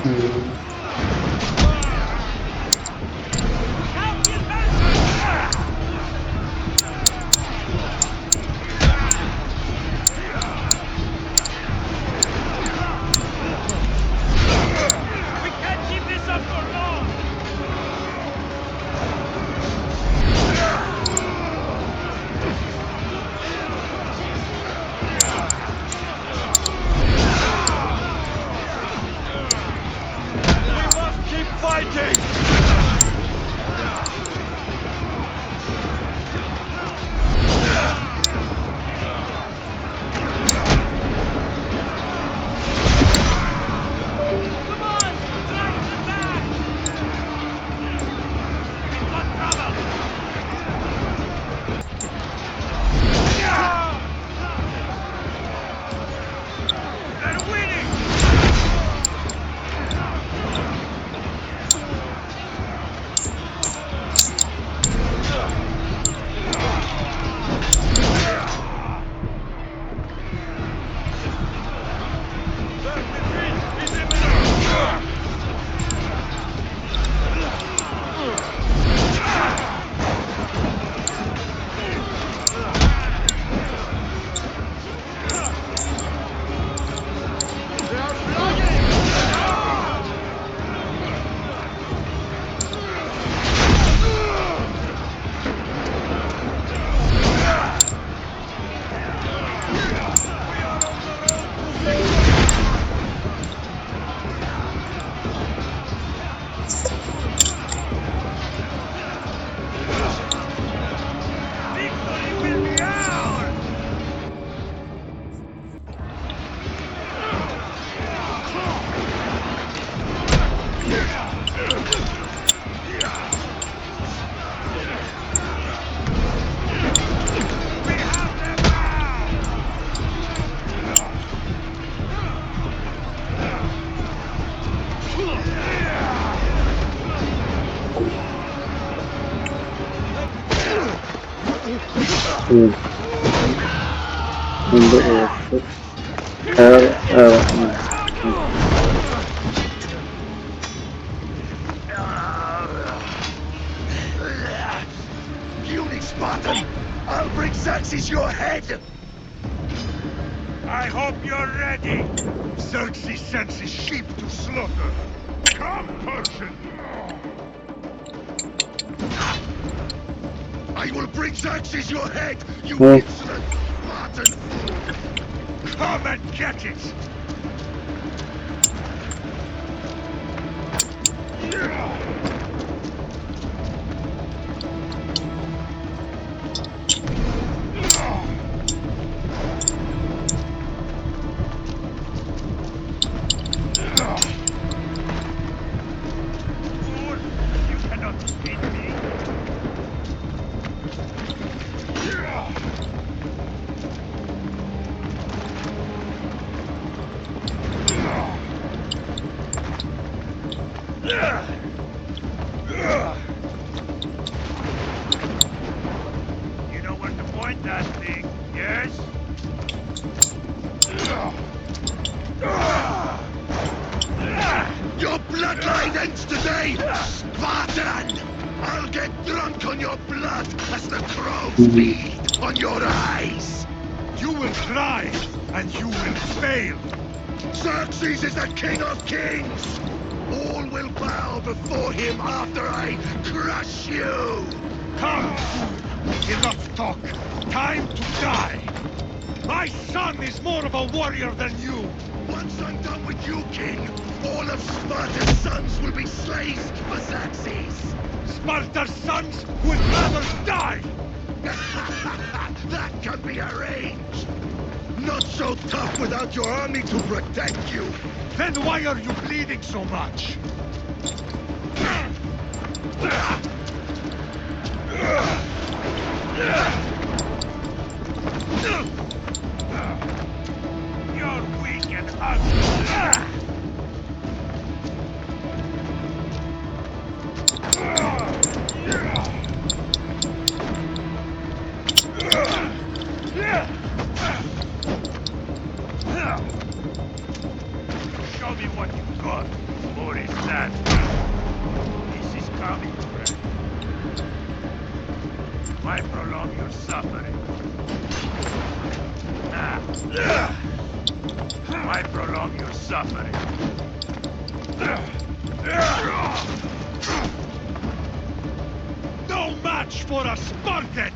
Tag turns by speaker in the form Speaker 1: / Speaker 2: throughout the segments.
Speaker 1: Hmm.
Speaker 2: We can't keep this up for long! We must keep fighting! Come on! Drag them back! We've got trouble! They're winning! Their defeat is imminent! They are flying! Victory will be ours! We have them now!
Speaker 1: Hmm. Untuk itu.
Speaker 3: Puny Spartan! I'll bring Xerxes your head!
Speaker 2: I hope you're ready! Xerxes sends his sheep to slaughter! Come, Persian!
Speaker 3: I will bring Xerxes your head, you
Speaker 1: Hmm.
Speaker 3: insolent Spartan!
Speaker 2: Come and get it! Fool! You cannot defeat me! You know where to point that thing, yes?
Speaker 3: Your bloodline ends today, Spartan! I'll get drunk on your blood as the crows feed on your eyes!
Speaker 2: You will try, and you will fail!
Speaker 3: Xerxes is the king of kings! All will bow before him after I crush you!
Speaker 2: Come, fool! Enough talk! Time to die! My son is more of a warrior than you!
Speaker 3: Once I'm done with you, king, all of Sparta's sons will be slaves for Xerxes!
Speaker 2: Sparta's sons would rather die!
Speaker 3: That can be arranged! Not so tough without your army to protect you!
Speaker 2: Then why are you bleeding so much? You're weak and ugly! Show me what you got. Or is that? This is coming, friend. Why prolong your suffering? Why prolong your suffering? No match for a Spartan!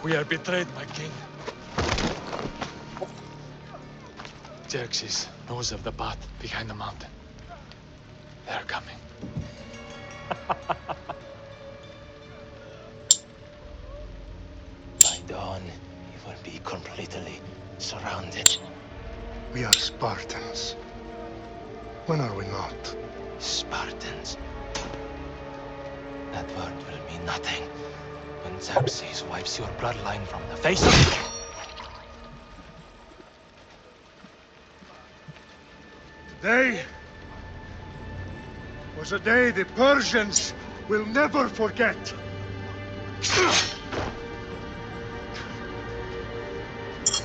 Speaker 1: We are betrayed, my king. Xerxes knows of the path behind the mountain. They're coming.
Speaker 4: By dawn, we will be completely surrounded.
Speaker 3: We are Spartans. When are we not?
Speaker 4: Spartans. That word will mean nothing when Xerxes wipes your bloodline from the face of the...
Speaker 2: Today was a day the Persians will never forget.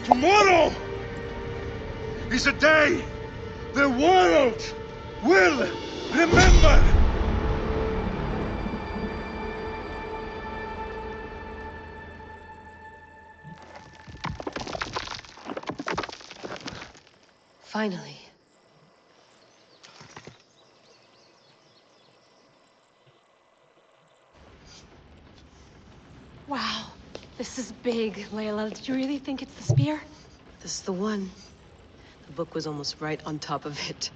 Speaker 2: Tomorrow is a day the world will remember.
Speaker 5: Finally.
Speaker 6: Wow, this is big, Layla. Did you really think it's the spear?
Speaker 5: This is the one. The book was almost right on top of it.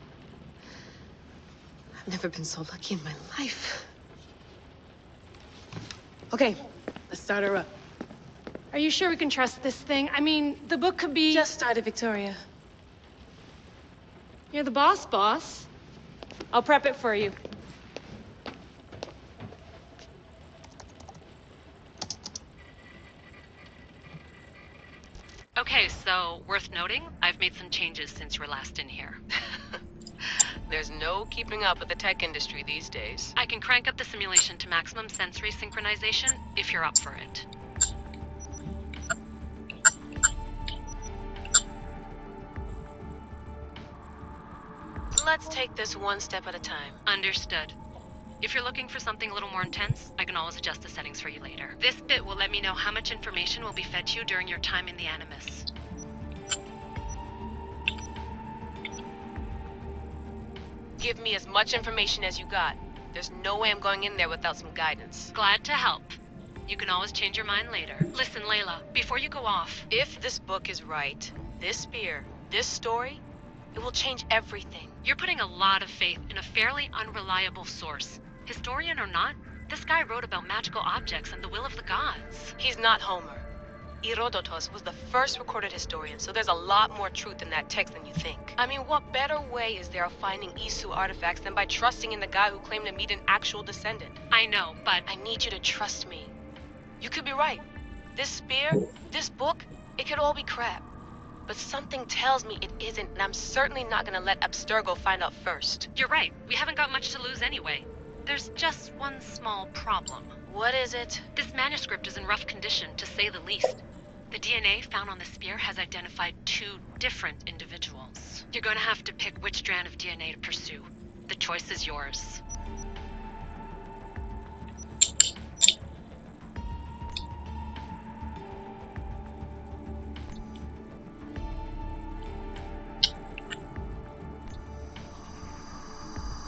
Speaker 5: I've never been so lucky in my life. Okay, let's start her up.
Speaker 6: Are you sure we can trust this thing? I mean, the book could be...
Speaker 5: Just started, Victoria.
Speaker 6: You're the boss. I'll prep it for you.
Speaker 7: Okay, so worth noting, I've made some changes since you were last in here.
Speaker 5: There's no keeping up with the tech industry these days.
Speaker 7: I can crank up the simulation to maximum sensory synchronization if you're up for it.
Speaker 5: Let's take this one step at a time.
Speaker 7: Understood. If you're looking for something a little more intense, I can always adjust the settings for you later. This bit will let me know how much information will be fed to you during your time in the Animus.
Speaker 5: Give me as much information as you got. There's no way I'm going in there without some guidance.
Speaker 7: Glad to help. You can always change your mind later. Listen, Layla, before you go off...
Speaker 5: If this book is right, this spear, this story, it will change everything.
Speaker 7: You're putting a lot of faith in a fairly unreliable source. Historian or not, this guy wrote about magical objects and the will of the gods.
Speaker 5: He's not Homer. Herodotus was the first recorded historian, so there's a lot more truth in that text than you think. I mean, what better way is there of finding Isu artifacts than by trusting in the guy who claimed to meet an actual descendant?
Speaker 7: I know, but...
Speaker 5: I need you to trust me. You could be right. This spear, this book, it could all be crap. But something tells me it isn't, and I'm certainly not gonna let Abstergo find out first.
Speaker 7: You're right. We haven't got much to lose anyway. There's just one small problem.
Speaker 5: What is it?
Speaker 7: This manuscript is in rough condition, to say the least. The DNA found on the spear has identified 2 different individuals. You're going to have to pick which strand of DNA to pursue. The choice is yours.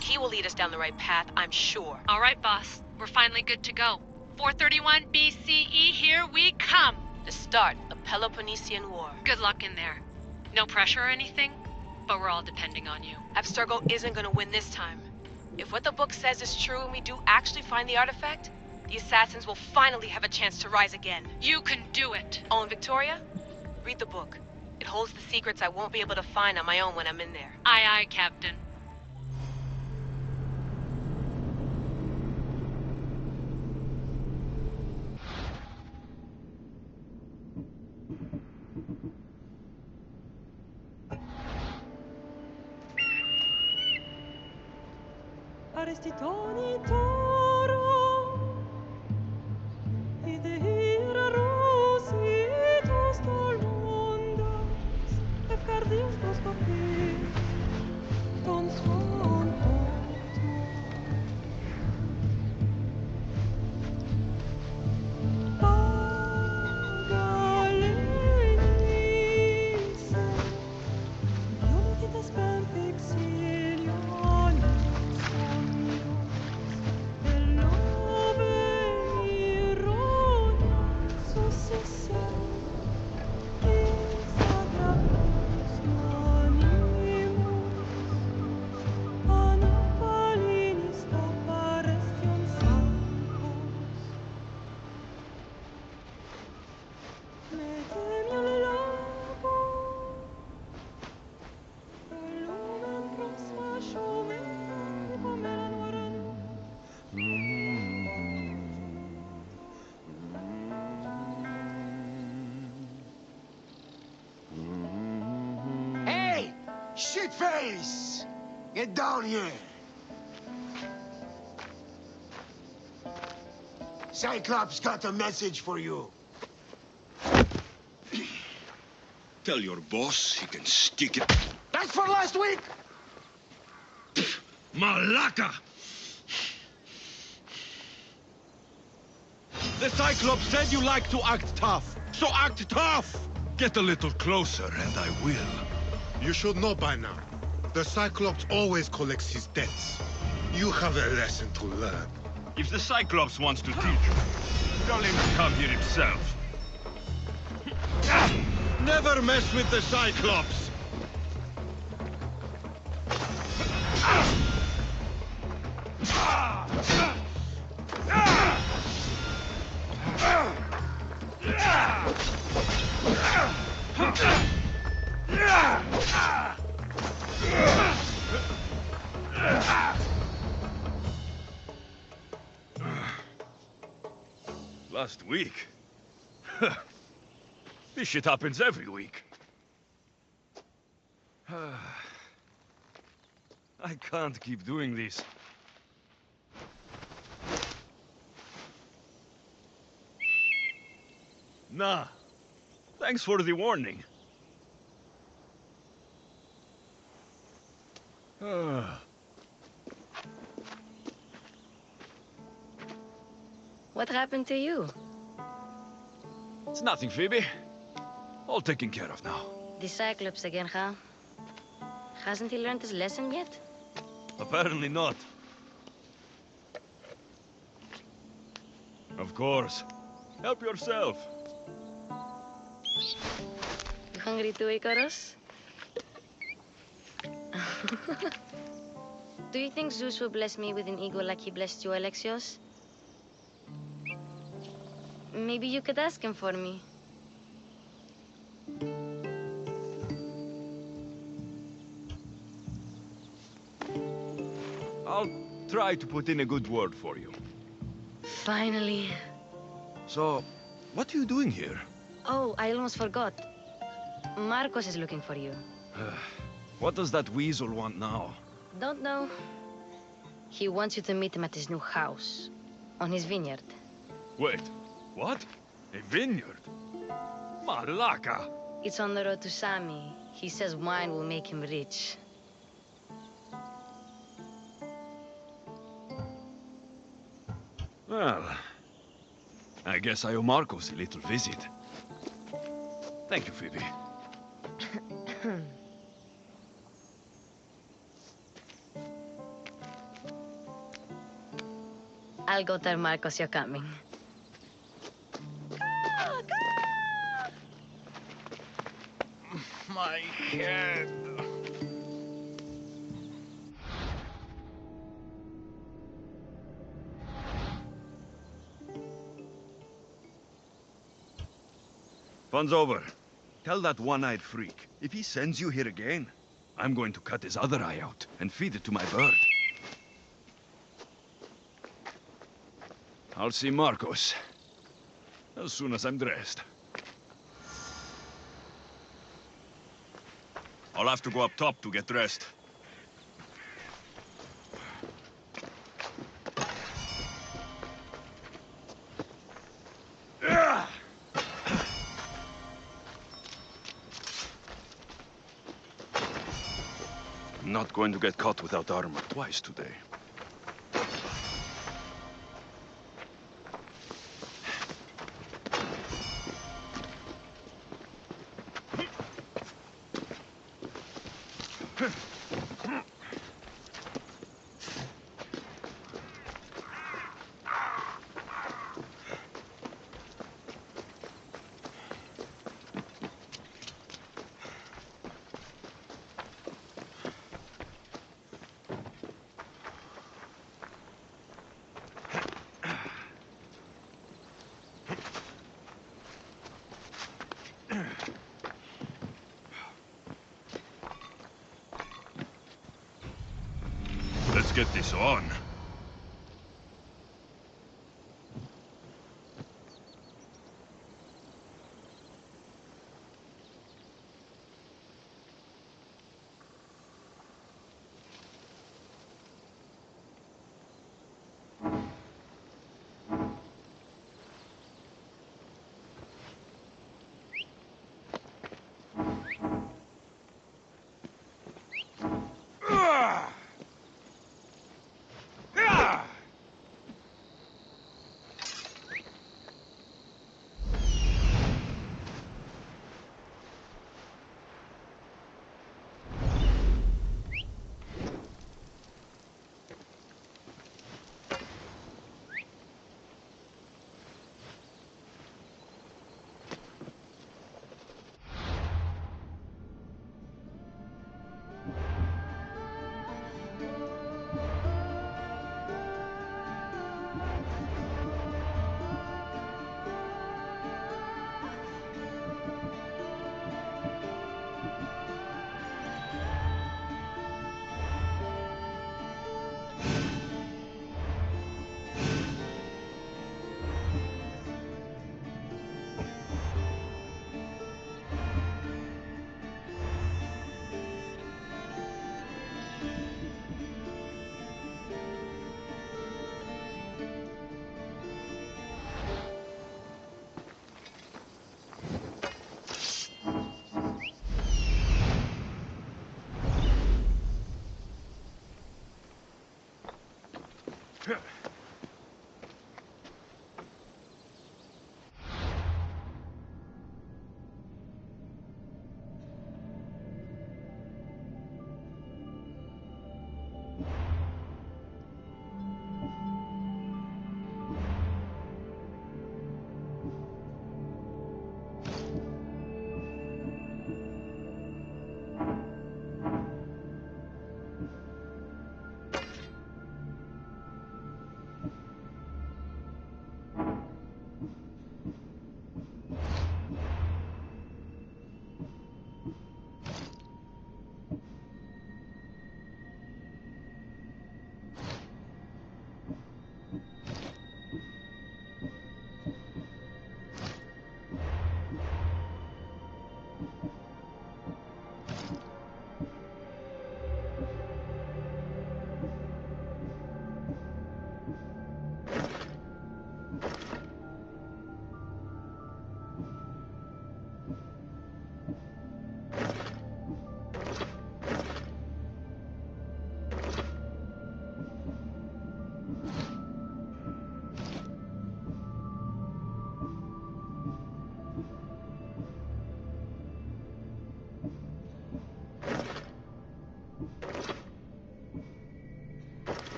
Speaker 5: He will lead us down the right path, I'm sure.
Speaker 7: All right, boss. We're finally good to go. 431 BCE, here we come!
Speaker 5: The start of Peloponnesian War.
Speaker 7: Good luck in there. No pressure or anything, but we're all depending on you.
Speaker 5: Abstergo isn't gonna win this time. If what the book says is true and we do actually find the artifact, the assassins will finally have a chance to rise again.
Speaker 7: You can do it!
Speaker 5: Oh, and Victoria? Read the book. It holds the secrets I won't be able to find on my own when I'm in there.
Speaker 7: Aye, aye, Captain. .
Speaker 3: Hey! Shitface! Get down here! Cyclops got a message for you.
Speaker 2: Tell your boss he can stick it.
Speaker 3: That's for last week!
Speaker 2: Malaka! The Cyclops said you like to act tough, so act tough! Get a little closer and I will.
Speaker 8: You should know by now. The Cyclops always collects his debts. You have a lesson to learn.
Speaker 2: If the Cyclops wants to teach you, tell him to come here himself. Never mess with the Cyclops! Last week? This shit happens every week. I can't keep doing this. Nah. Thanks for the warning.
Speaker 5: What happened to you?
Speaker 2: It's nothing, Phoebe. All taken care of now.
Speaker 5: The Cyclops again, huh? Hasn't he learned his lesson yet?
Speaker 2: Apparently not. Of course. Help yourself.
Speaker 5: You hungry too, Icarus? Do you think Zeus will bless me with an ego like he blessed you, Alexios? Maybe you could ask him for me.
Speaker 2: I'll try to put in a good word for you.
Speaker 5: Finally.
Speaker 2: So, what are you doing here?
Speaker 5: Oh, I almost forgot. Marcos is looking for you.
Speaker 2: What does that weasel want now?
Speaker 5: Don't know. He wants you to meet him at his new house. On his vineyard.
Speaker 2: Wait, what? A vineyard? Malaka!
Speaker 5: It's on the road to Sami. He says wine will make him rich.
Speaker 2: Well, I guess I owe Marcos a little visit. Thank you, Phoebe.
Speaker 5: I'll go tell Marcos you're coming.
Speaker 2: My head. Fun's over. Tell that one-eyed freak, if he sends you here again, I'm going to cut his other eye out and feed it to my bird. I'll see Marcos as soon as I'm dressed. I'll have to go up top to get dressed. not going to get caught without armor twice today.
Speaker 3: Let's get this on.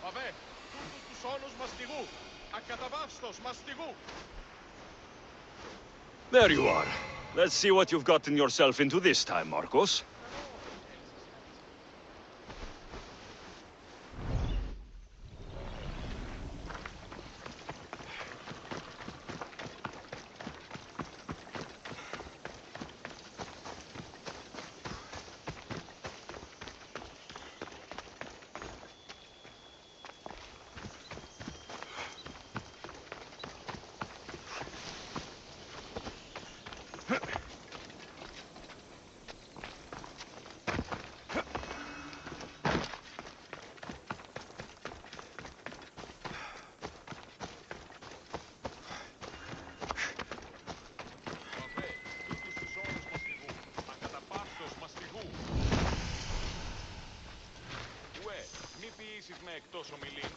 Speaker 3: Αβέ, τούτους τους όνους μαστιγού. Ακαταβάυστος μαστιγού.
Speaker 2: There you are. Let's see what you've gotten yourself into this time, Marcos.
Speaker 3: Με εκτός ομιλήν.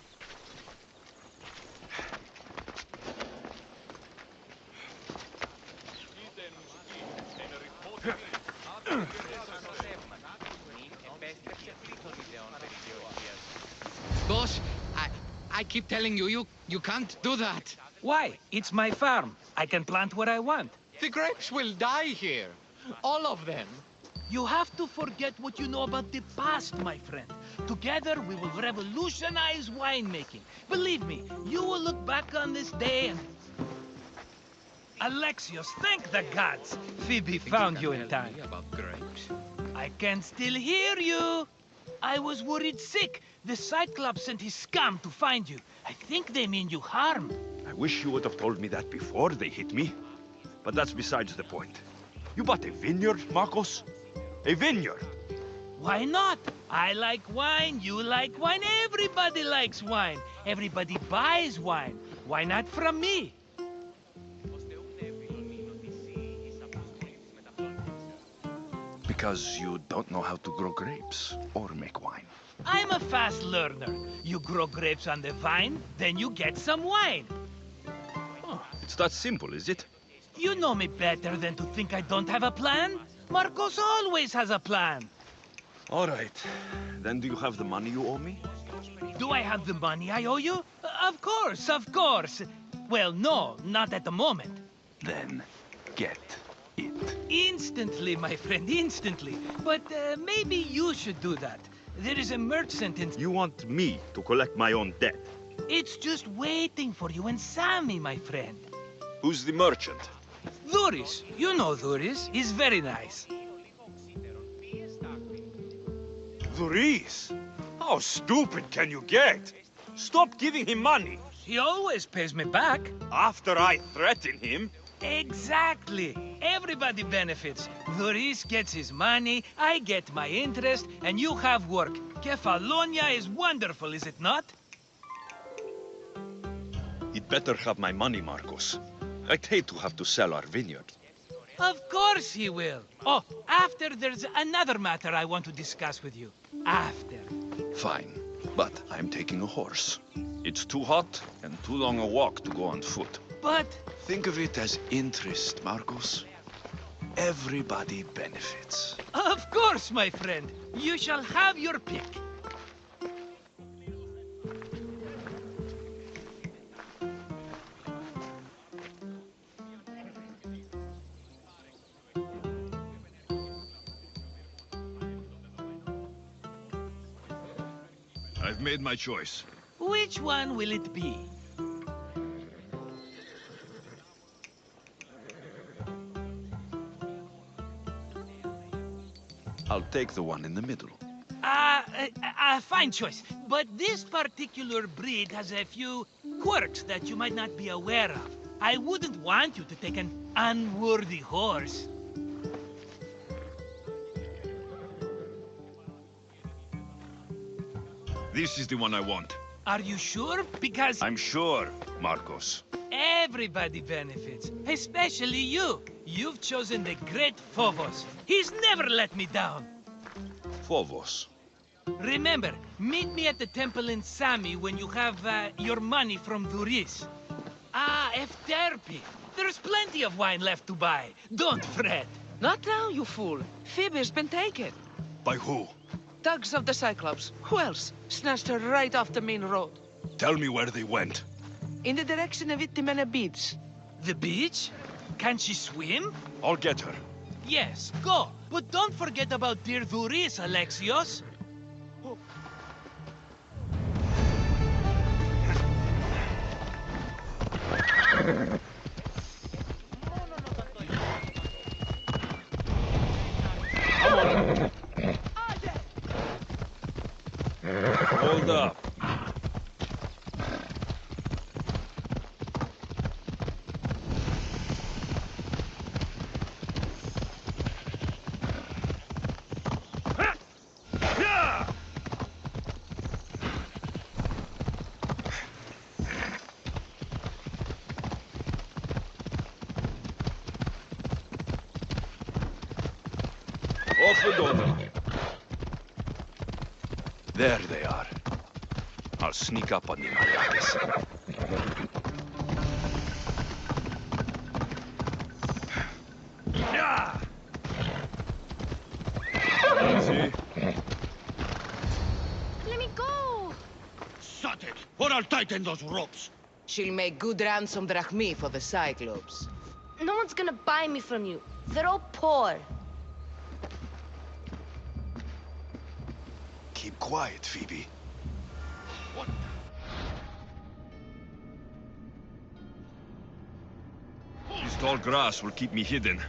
Speaker 3: Είτε εν μουσική, εν ρυθμό
Speaker 9: Boss, I keep telling you, you can't do that. Why? It's my farm. I can plant what I want.
Speaker 1: The grapes will die here. All of them.
Speaker 9: You have to forget what you know about the past, my friend. Together, we will revolutionize winemaking. Believe me, you will look back on this day and... Alexios, thank the gods! Phoebe found you in time.
Speaker 1: About grapes.
Speaker 9: I can still hear you. I was worried sick. The Cyclops sent his scum to find you. I think they mean you harm.
Speaker 2: I wish you would have told me that before they hit me. But that's besides the point. You bought a vineyard, Marcos? A vineyard?
Speaker 9: Why not? I like wine, you like wine, everybody likes wine. Everybody buys wine. Why not from me?
Speaker 2: Because you don't know how to grow grapes or make wine.
Speaker 9: I'm a fast learner. You grow grapes on the vine, then you get some wine.
Speaker 2: It's that simple, is it?
Speaker 9: You know me better than to think I don't have a plan. Marcos always has a plan.
Speaker 2: All right. Then do you have the money you owe me?
Speaker 9: Do I have the money I owe you? Of course, of course. Well, no, not at the moment.
Speaker 2: Then get it.
Speaker 9: Instantly, my friend, instantly. But maybe you should do that. There is a merchant in...
Speaker 2: You want me to collect my own debt?
Speaker 9: It's just waiting for you and Sammy, my friend.
Speaker 2: Who's the merchant?
Speaker 9: Duris. You know Duris. He's very nice.
Speaker 2: Duris? How stupid can you get? Stop giving him money.
Speaker 9: He always pays me back.
Speaker 2: After I threaten him?
Speaker 9: Exactly. Everybody benefits. Doris gets his money, I get my interest, and you have work. Kefalonia is wonderful, is it not?
Speaker 2: He'd better have my money, Marcos. I'd hate to have to sell our vineyard.
Speaker 9: Of course he will. Oh, after there's another matter I want to discuss with you. After.
Speaker 2: Fine, but I'm taking a horse. It's too hot and too long a walk to go on foot.
Speaker 9: But...
Speaker 2: Think of it as interest, Marcos. Everybody benefits.
Speaker 9: Of course, my friend. You shall have your pick.
Speaker 2: I've made my choice.
Speaker 9: Which one will it be?
Speaker 2: I'll take the one in the middle.
Speaker 9: Fine choice. But this particular breed has a few quirks that you might not be aware of. I wouldn't want you to take an unworthy horse.
Speaker 2: This is the one I want.
Speaker 9: Are you sure? Because
Speaker 2: I'm sure, Marcos.
Speaker 9: everybody benefits, especially you. You've chosen the great Phobos. He's never let me down.
Speaker 2: Phobos.
Speaker 9: Remember, meet me at the temple in Sami when you have your money from Duris. Efterpi. There's plenty of wine left to buy. Don't fret.
Speaker 10: Not now, you fool. Phoebe's been taken.
Speaker 2: By who?
Speaker 10: Thugs of the Cyclops. Who else? Snatched her right off the main road.
Speaker 2: Tell me where they went.
Speaker 10: In the direction of Itimena Beach.
Speaker 9: The beach? Can she swim?
Speaker 2: I'll get her.
Speaker 9: Yes, go. But don't forget about dear Duris, Alexios.
Speaker 2: Hold up. Off we go then. There they are. I'll sneak up on the Malakis. Easy.
Speaker 6: Let me go!
Speaker 3: Shut it, or I'll tighten those ropes.
Speaker 10: She'll make good ransom drachmi for the Cyclops.
Speaker 6: No one's gonna buy me from you. They're all poor.
Speaker 2: Keep quiet, Phoebe.
Speaker 3: What?
Speaker 2: This tall grass will keep me hidden.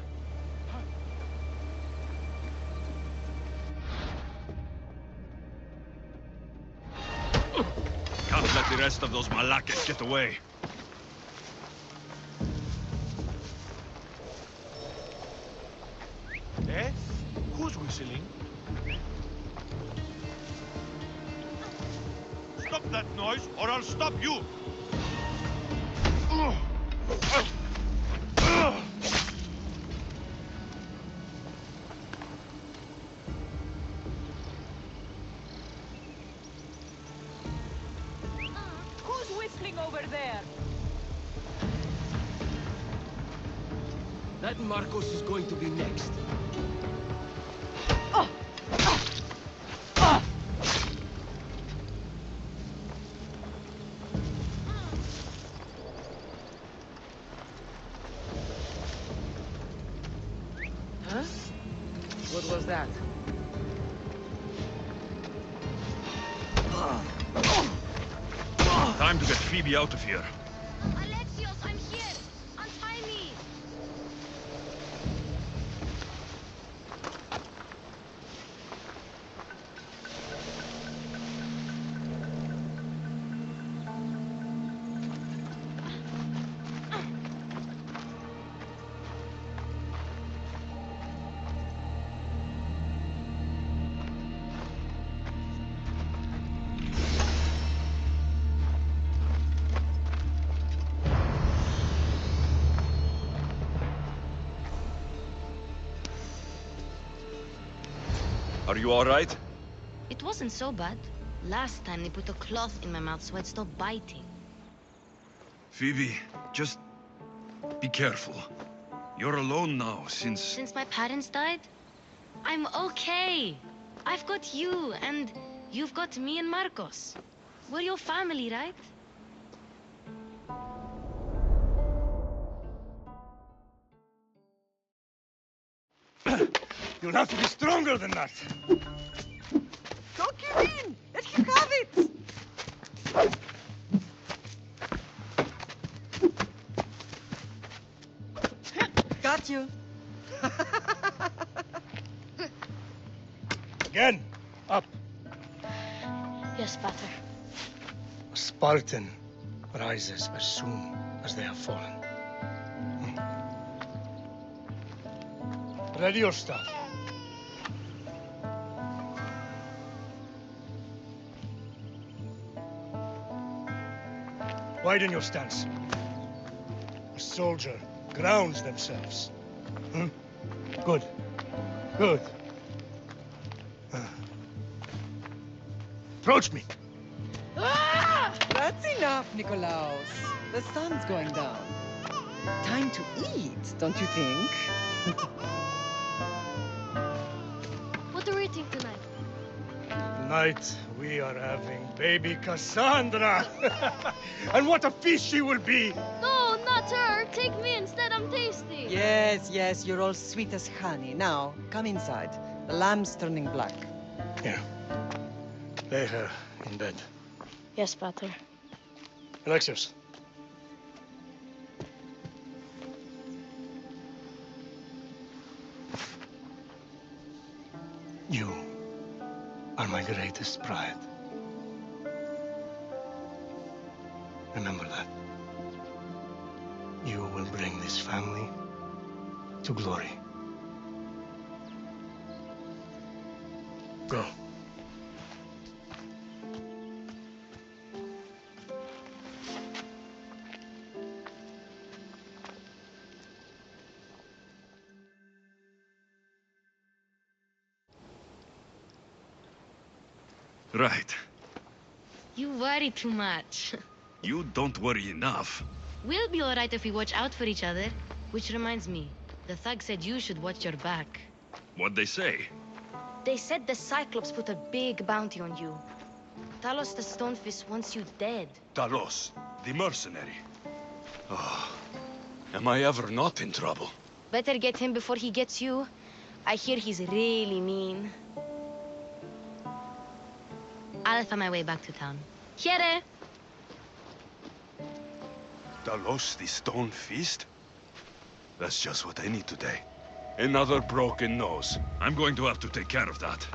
Speaker 2: Can't let the rest of those Malakis get away.
Speaker 3: Eh? Who's whistling? Stop that noise, or I'll stop you!
Speaker 6: Who's whistling over there?
Speaker 11: That Marcos is going to be next.
Speaker 10: Huh? What was that?
Speaker 2: Time to get Phoebe out of here.
Speaker 6: Alexios, I'm here! Untie me!
Speaker 2: Are you all right?
Speaker 7: It wasn't so bad. Last time they put a cloth in my mouth so I'd stop biting.
Speaker 2: Phoebe, just be careful. You're alone now since...
Speaker 7: Since my parents died? I'm okay. I've got you, and you've got me and Marcos. We're your family, right?
Speaker 12: You'll have to be stronger than that.
Speaker 10: Don't give in! Let him have it! Got you.
Speaker 12: Again, up.
Speaker 6: Yes, Pater.
Speaker 12: A Spartan rises as soon as they have fallen. Ready your staff. Widen your stance. A soldier grounds themselves. Good. Good. Approach me.
Speaker 10: That's enough, Nikolaos. The sun's going down. Time to eat, don't you think?
Speaker 6: What are we eating tonight?
Speaker 12: Tonight, we are having baby Kassandra. And what a feast she will be!
Speaker 6: No, not her! Take me instead, I'm tasty!
Speaker 10: Yes, yes, you're all sweet as honey. Now, come inside. The lamb's turning black.
Speaker 12: Here. Lay her in bed.
Speaker 6: Yes, Pater.
Speaker 12: Alexios. You are my greatest pride. Remember that. You will bring this family to glory. Go.
Speaker 2: Right.
Speaker 7: You worry too much.
Speaker 2: You don't worry enough.
Speaker 7: We'll be alright if we watch out for each other. Which reminds me, the thug said you should watch your back.
Speaker 2: What'd they say?
Speaker 6: They said the Cyclops put a big bounty on you. Talos the Stonefist wants you dead.
Speaker 2: Talos, the mercenary. Oh, am I ever not in trouble?
Speaker 6: Better get him before he gets you. I hear he's really mean.
Speaker 7: I'll find my way back to town. Here!
Speaker 2: Talos, the stone fist? That's just what I need today. Another broken nose. I'm going to have to take care of that.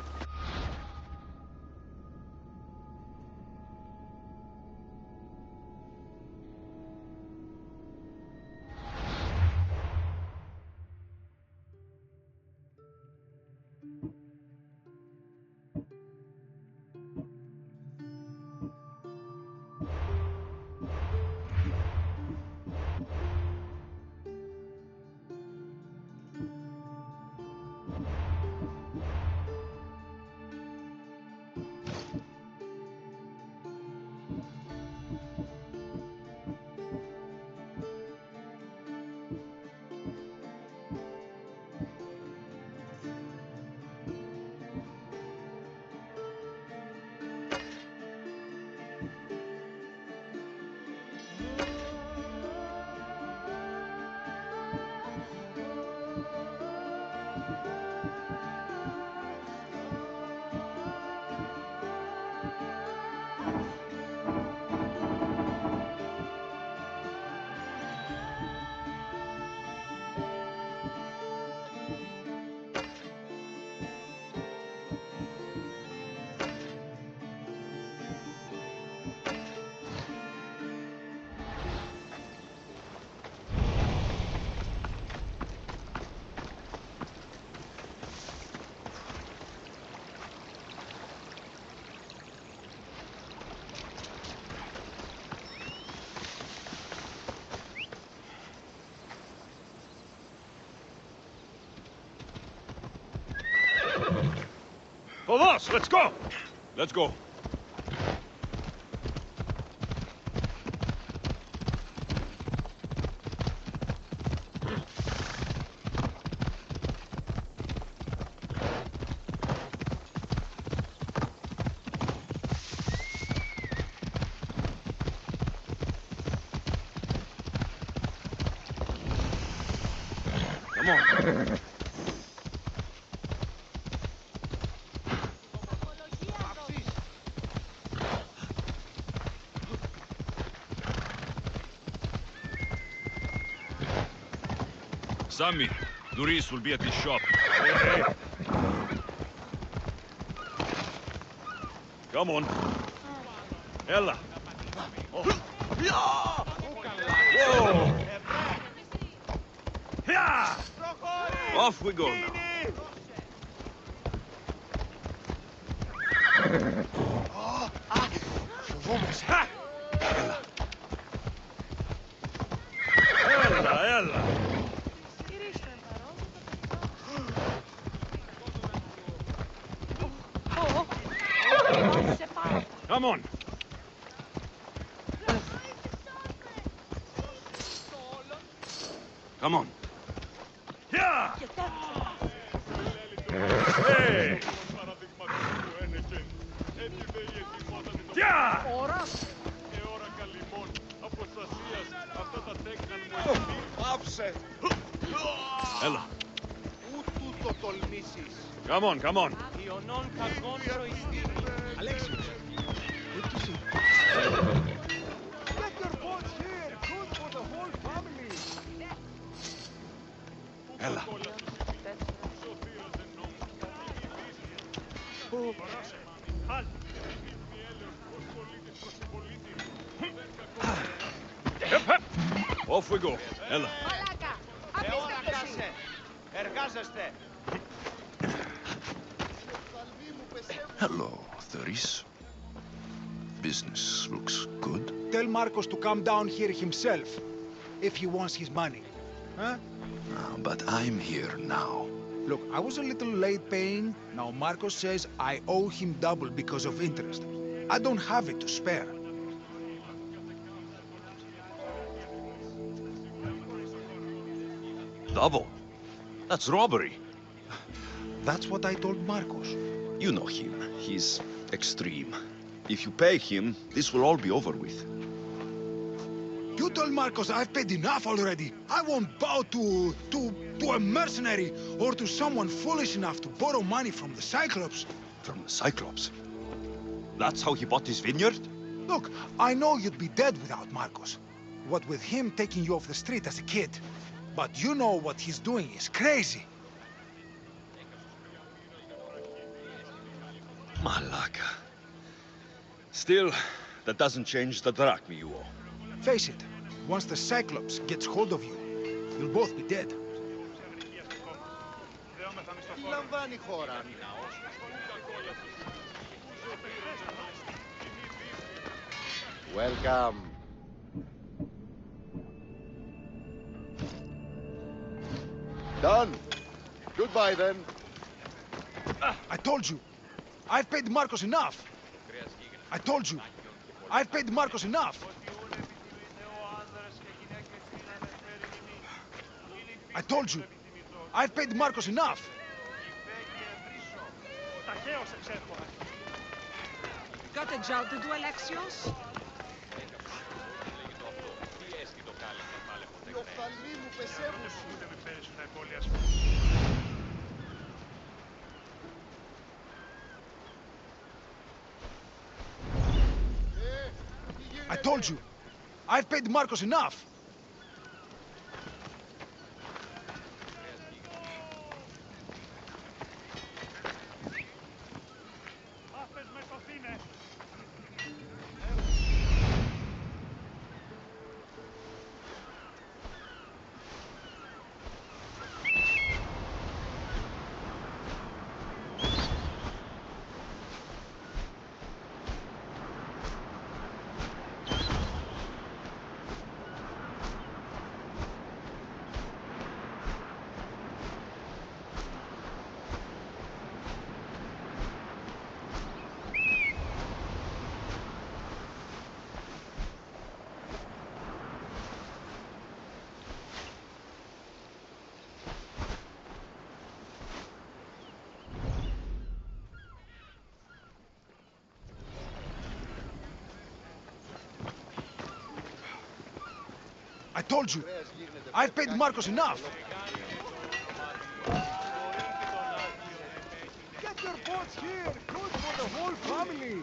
Speaker 2: For us, let's go! Let's go. Come on. Sammy, Luis will be at his shop. Hey. Come on. Ella. Oh. Whoa. Yeah. Off we go now.
Speaker 3: Φοβόμαστε.
Speaker 2: Ella. Come on. Come on. Yeah. Hey. Yeah. Ella. Come on, come on.
Speaker 3: Alexios, good to see you. Get your boats here. Good for the whole family.
Speaker 2: Ella. Hep. Off we go. Ella.
Speaker 3: Hello, Theris. Business looks good.
Speaker 13: Tell Marcos to come down here himself, if he wants his money. Huh?
Speaker 3: No, but I'm here now.
Speaker 13: Look, I was a little late paying. Now Marcos says I owe him double because of interest. I don't have it to spare.
Speaker 2: Double? That's robbery.
Speaker 13: That's what I told Marcos.
Speaker 3: You know him. He's extreme. If you pay him, this will all be over with.
Speaker 13: You told Marcos I've paid enough already. I won't bow to a mercenary or to someone foolish enough to borrow money from the Cyclops.
Speaker 3: From the Cyclops? That's how he bought his vineyard?
Speaker 13: Look, I know you'd be dead without Marcos. What with him taking you off the street as a kid. But you know what he's doing is crazy.
Speaker 3: Malaka. Still, that doesn't change the drachma you owe.
Speaker 13: Face it, once the Cyclops gets hold of you, you'll both be dead.
Speaker 14: Welcome. Done. Goodbye then.
Speaker 13: I told you. I've paid Marcos enough. I told you. I've paid Marcos enough. I told you. I've paid Marcos enough.
Speaker 10: Got a job to do, Alexios?
Speaker 13: I told you. I've paid Marcos enough. I told you. I've paid Marcos enough.
Speaker 3: Get your boats here! Good for the whole family!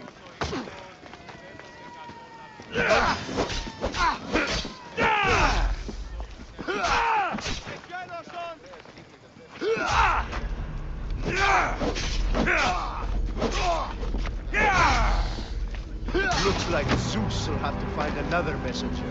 Speaker 11: Looks like Zeus will have to find another messenger.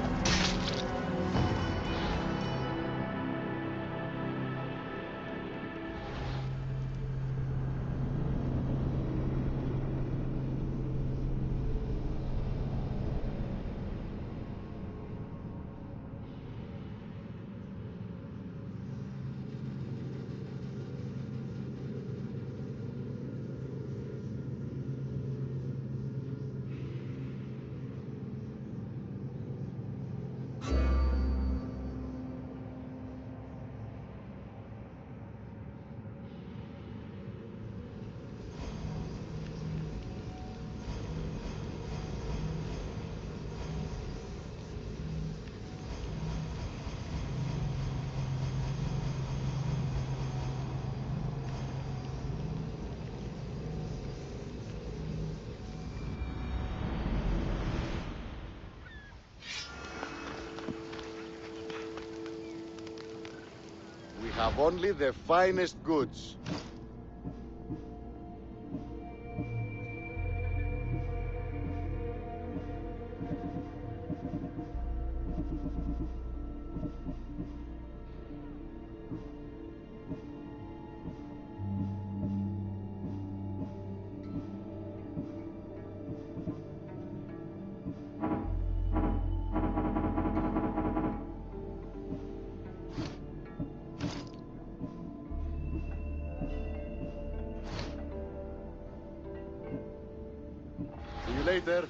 Speaker 14: We have only the finest goods. See you later.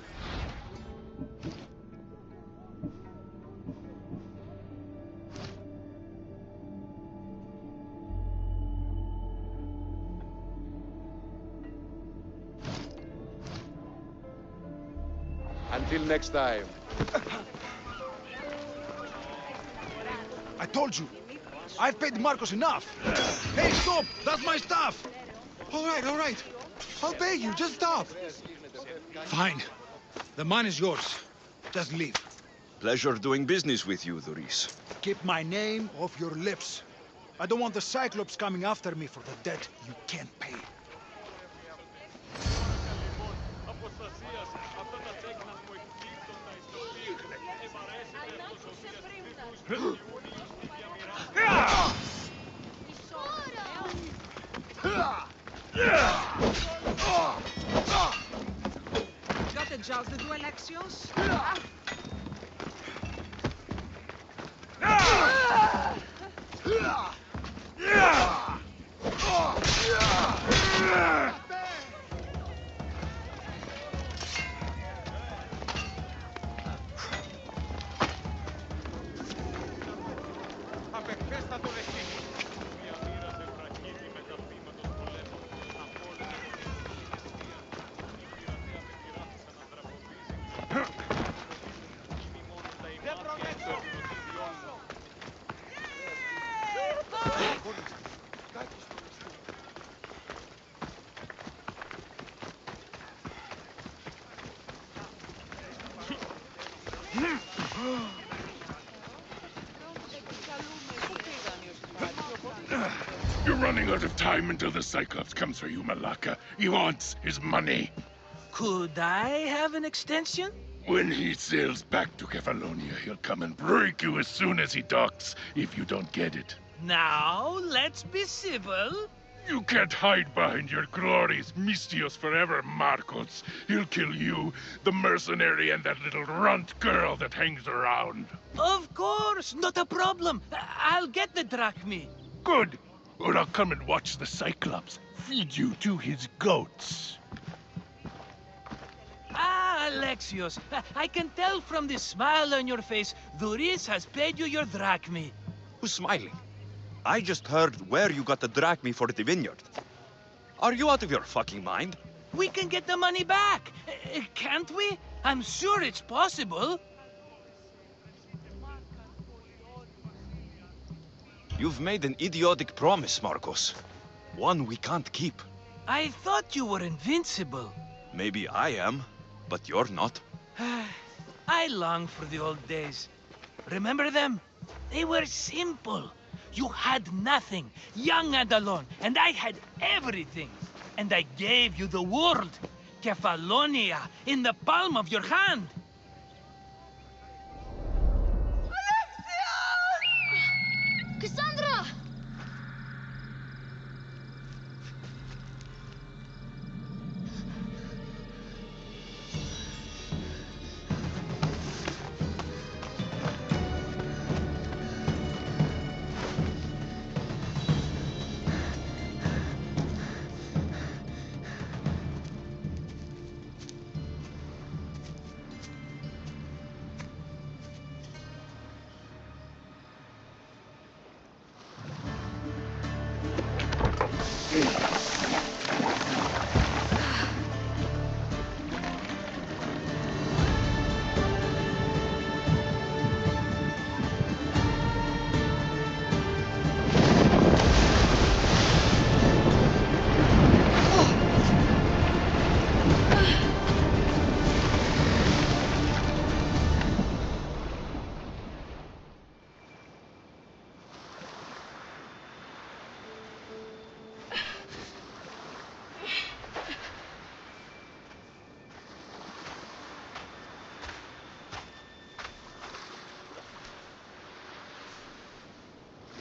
Speaker 14: Until next time.
Speaker 13: I told you. I've paid Marcos enough. Hey, stop! That's my stuff! All right. I'll pay you. Just stop. Fine. The money is yours. Just leave.
Speaker 2: Pleasure doing business with you, Doris.
Speaker 13: Keep my name off your lips. I don't want the Cyclops coming after me for the debt you can't pay.
Speaker 10: Got the jobs to do elections?
Speaker 15: You're running out of time until the Cyclops comes for you, Malaka. He wants his money.
Speaker 9: Could I have an extension?
Speaker 15: When he sails back to Kefalonia, he'll come and break you as soon as he docks, if you don't get it.
Speaker 9: Now, let's be civil.
Speaker 15: You can't hide behind your glorious Mistios forever, Marcos. He'll kill you, the mercenary, and that little runt girl that hangs around.
Speaker 9: Of course, not a problem. I'll get the drachmi.
Speaker 15: Good. Or I'll come and watch the Cyclops feed you to his goats.
Speaker 9: Ah, Alexios, I can tell from the smile on your face, Doris has paid you your drachmi.
Speaker 2: Who's smiling? I just heard where you got the drachmi for the vineyard. Are you out of your fucking mind?
Speaker 9: We can get the money back, can't we? I'm sure it's possible.
Speaker 2: You've made an idiotic promise, Marcos. One we can't keep.
Speaker 9: I thought you were invincible.
Speaker 2: Maybe I am, but you're not.
Speaker 9: I long for the old days. Remember them? They were simple. You had nothing, young and alone, and I had everything. And I gave you the world, Kefalonia, in the palm of your hand.
Speaker 6: Kassandra!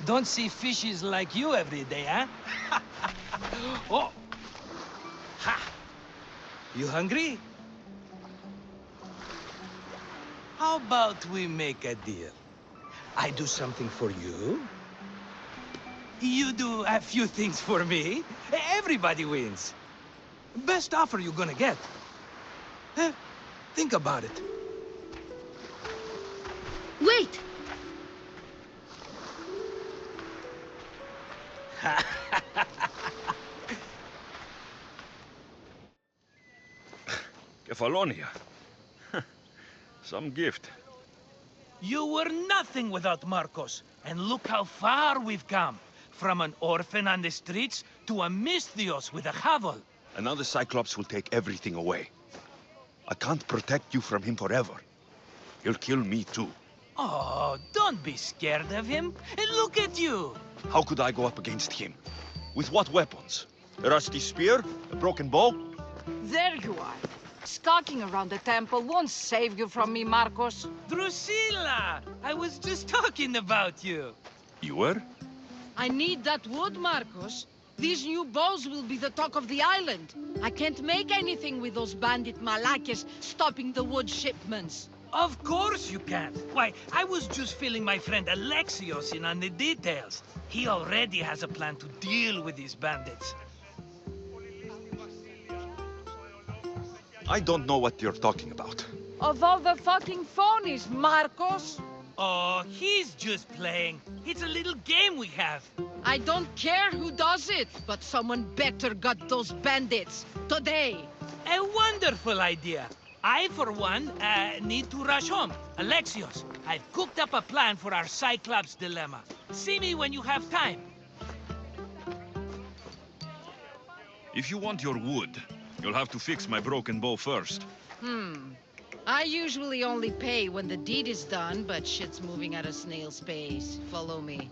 Speaker 9: Don't see fishes like you every day, huh? Oh! Ha! You hungry? How about we make a deal? I do something for you. You do a few things for me. Everybody wins. Best offer you're gonna get. Think about it.
Speaker 6: Wait!
Speaker 2: Kefalonia. Some gift.
Speaker 9: You were nothing without Marcos, and look how far we've come. From an orphan on the streets to a Misthios with a hovel.
Speaker 2: Another Cyclops will take everything away. I can't protect you from him forever. He'll kill me too.
Speaker 9: Oh, don't be scared of him. And look at you.
Speaker 2: How could I go up against him? With what weapons? A rusty spear? A broken bow?
Speaker 16: There you are. Skulking around the temple won't save you from me, Marcos.
Speaker 9: Drusilla! I was just talking about you.
Speaker 2: You were?
Speaker 16: I need that wood, Marcos. These new bows will be the talk of the island. I can't make anything with those bandit malakes stopping the wood shipments.
Speaker 9: Of course you can't. Why, I was just filling my friend Alexios in on the details. He already has a plan to deal with these bandits.
Speaker 2: I don't know what you're talking about.
Speaker 16: Of all the fucking phonies, Marcos.
Speaker 9: Oh, he's just playing. It's a little game we have.
Speaker 16: I don't care who does it, but someone better got those bandits. Today.
Speaker 9: A wonderful idea. I, for one, need to rush home. Alexios, I've cooked up a plan for our Cyclops dilemma. See me when you have time.
Speaker 2: If you want your wood, you'll have to fix my broken bow first.
Speaker 16: I usually only pay when the deed is done, but shit's moving at a snail's pace. Follow me.